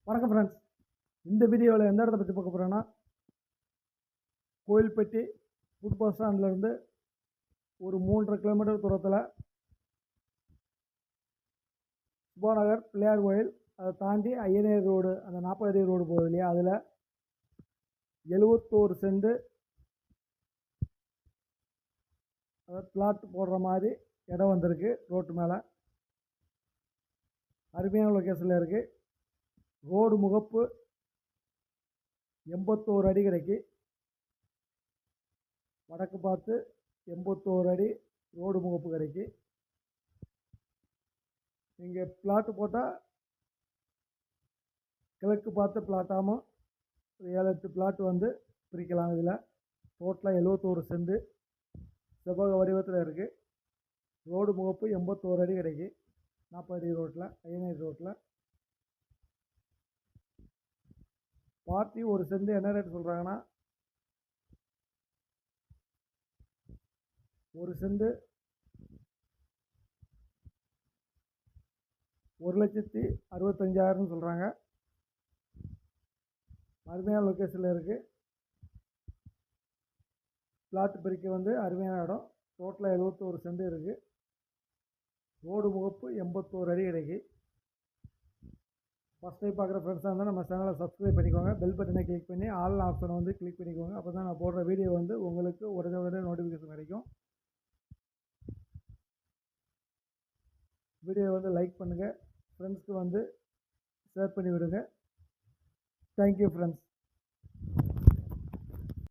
வணக்கம் ஃப்ரெண்ட்ஸ். இந்த வீடியோவில் எந்த இடத்த பற்றி பார்க்க போகிறோன்னா, கோயில்பட்டி புது பஸ் ஸ்டாண்ட்லேருந்து ஒரு 3.5 கிலோமீட்டர் தூரத்தில் சுபாநகர் பிள்ளையார் கோயில், அதை தாண்டி ஐயனேர் ரோடு, அந்த 40 அடி ரோடு போகுது இல்லையா, அதில் 71 சென்ட் அதாவது பிளாட் போடுற மாதிரி இடம் வந்திருக்கு. ரோட்டு மேலே அருமையான லொக்கேஷனில் இருக்குது. ரோடு முகப்பு 81 அடி கிடைக்கு. வடக்கு பார்த்து 81 அடி ரோடு முகப்பு கிடைக்கு. இங்கே பிளாட்டு போட்டால் கிழக்கு பார்த்து பிளாட்டாமல் 7-8 பிளாட் வந்து பிரிக்கலாம். இதில் டோட்டலாக 71 சென்ட் செவ்வக வடிவத்தில் இருக்குது. ரோடு முகப்பு 81 அடி கிடைக்கு. 40 அடி ரோட்டில், ஐயனேர் ரோட்டில். பார்ட்டி ஒரு சென்ட் என்ன ரேட் சொல்கிறாங்கன்னா, ஒரு சென்ட் 1,65,000 சொல்கிறாங்க. அருமையான லொக்கேஷனில் இருக்குது. பிளாட் பிரிக்க வந்து அருமையான இடம். டோட்டலாக 71 சென்ட் இருக்குது. ரோடு முகப்பு 81 அடி கிடைக்கு. ஃபஸ்ட் டைம் பார்க்குற ஃப்ரெண்ட்ஸாக இருந்தால் நம்ம சேனலை சப்ஸ்கிரைப் பண்ணிக்கோங்க. பெல் பட்டனை கிளிக் பண்ணி ஆல் ஆப்ஷனை வந்து கிளிக் பண்ணிக்கோங்க. அப்போ தான் நான் போடுற வீடியோ வந்து உங்களுக்கு உடனே நோட்டிஃபிகேஷன் கிடைக்கும். வீடியோ வந்து லைக் பண்ணுங்கள், ஃப்ரெண்ட்ஸ்க்கு வந்து ஷேர் பண்ணி விடுங்க. Thank you friends.